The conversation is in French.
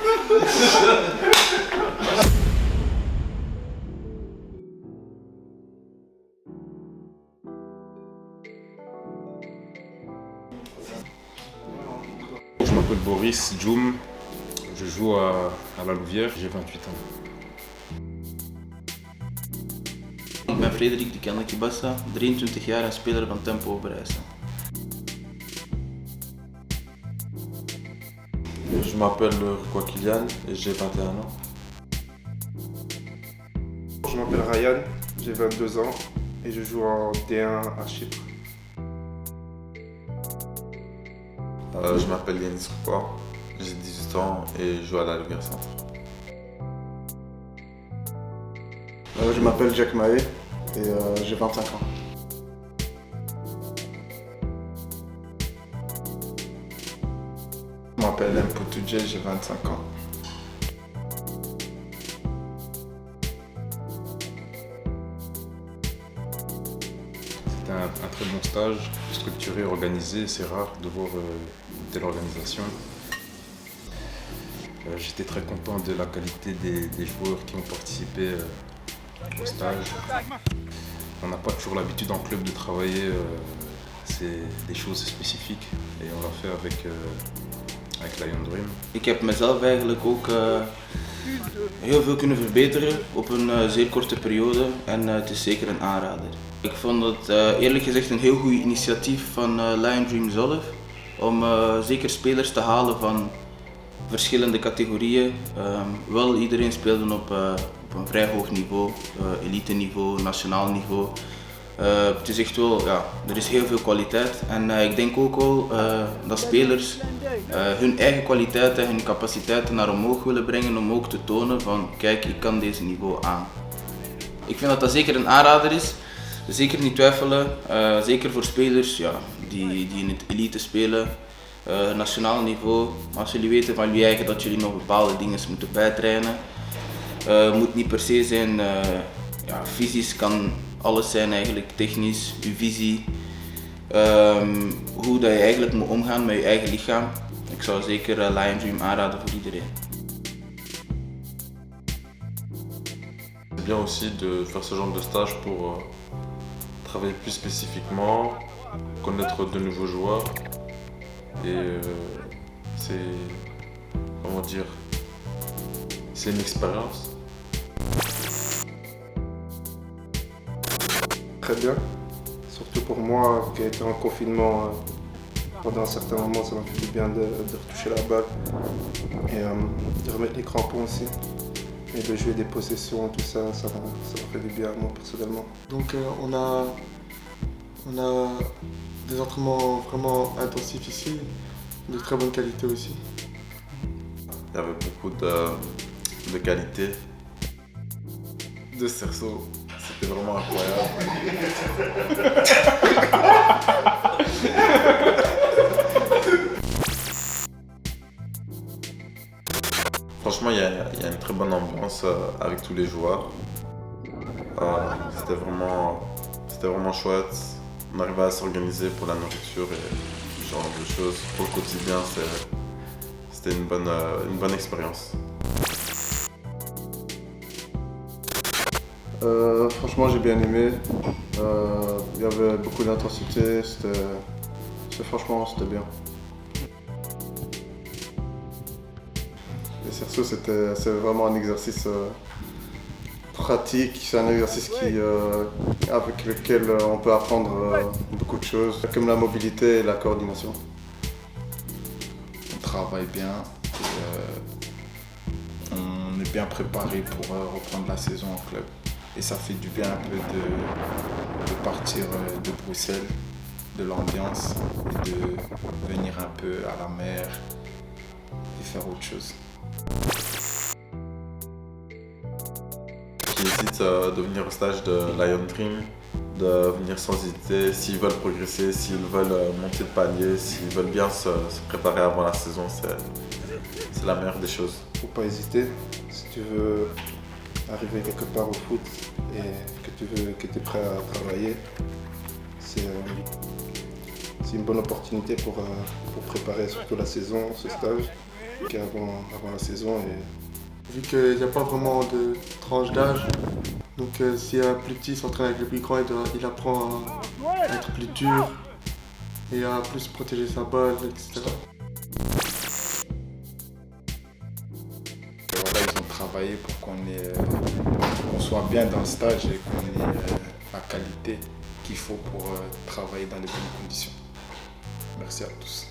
Je m'appelle Boris Djoum, je joue à la Louvière, j'ai 28 ans. Ik ben Frederik de Kenneke Bassa, 23 jaar en speler van Tempo Overijssel. Je m'appelle Rukwa Kylian et j'ai 21 ans. Je m'appelle Ryan, j'ai 22 ans et je joue en D1 à Chypre. Je m'appelle Yanis Rukwa, j'ai 18 ans et je joue à la Louvière Centre. Je m'appelle Jack Mahé et j'ai 25 ans. Je m'appelle Mpoutoudje, j'ai 25 ans. C'était un très bon stage, structuré, organisé, c'est rare de voir une telle organisation. J'étais très content de la qualité des joueurs qui ont participé au stage. On n'a pas toujours l'habitude en club de travailler des choses spécifiques et on l'a fait avec Lion Dream. Ik heb mezelf eigenlijk ook heel veel kunnen verbeteren op een zeer korte periode en het is zeker een aanrader. Ik vond het eerlijk gezegd een heel goed initiatief van Lion Dream zelf om zeker spelers te halen van verschillende categorieën. Wel iedereen speelde op een vrij hoog niveau, elite niveau, nationaal niveau. Het is echt wel, ja, er is heel veel kwaliteit en ik denk ook wel dat spelers hun eigen kwaliteiten en hun capaciteiten naar omhoog willen brengen om ook te tonen van kijk, ik kan deze niveau aan. Ik vind dat dat zeker een aanrader is, zeker niet twijfelen, zeker voor spelers ja, die in het elite spelen, nationaal niveau. Als jullie weten van jullie eigen dat jullie nog bepaalde dingen moeten bijtrainen, moet niet per se zijn ja, fysisch, kan alles zijn eigenlijk, technisch, je visie, hoe dat je eigenlijk moet omgaan met je eigen lichaam. Ik zou zeker Lion Dream aanraden voor iedereen. C'est bien aussi de faire ce genre de stage pour travailler plus spécifiquement, connaître de nouveaux joueurs et c'est, comment dire, c'est une expérience. Très bien, surtout pour moi qui ai été en confinement pendant un certain moment, ça m'a fait du bien de retoucher la balle et de remettre les crampons aussi. Et de jouer des possessions, tout ça, ça m'a fait du bien moi personnellement. Donc on a des entraînements vraiment intensifs ici, de très bonne qualité aussi. Il y avait beaucoup de qualité, de cerceaux, c'était vraiment incroyable. Franchement, il y a une très bonne ambiance avec tous les joueurs. C'était vraiment chouette. On arrivait à s'organiser pour la nourriture et ce genre de choses. Pour le quotidien, c'était une bonne expérience. Franchement j'ai bien aimé, il y avait beaucoup d'intensité, franchement c'était bien. Les cerceaux c'est vraiment un exercice pratique, c'est un exercice avec lequel on peut apprendre beaucoup de choses, comme la mobilité et la coordination. On travaille bien, on est bien préparé pour reprendre la saison en club. Et ça fait du bien un peu de partir de Bruxelles, de l'ambiance, et de venir un peu à la mer et faire autre chose. Qui hésitent de venir au stage de Lion Dream, de venir sans hésiter, s'ils veulent progresser, s'ils veulent monter de palier, s'ils veulent bien se préparer avant la saison, c'est la meilleure des choses. Faut pas hésiter, si tu veux arriver quelque part au foot et que tu es prêt à travailler, c'est une bonne opportunité pour préparer surtout la saison, ce stage. qu'avant la saison. Et vu qu'il n'y a pas vraiment de tranche d'âge, donc si un plus petit s'entraîne avec le plus grand, il apprend à être plus dur et à plus protéger sa balle, etc. Voilà, ils ont travaillé pour qu'on soit bien dans le stage et qu'on ait la qualité qu'il faut pour travailler dans les bonnes conditions. Merci à tous.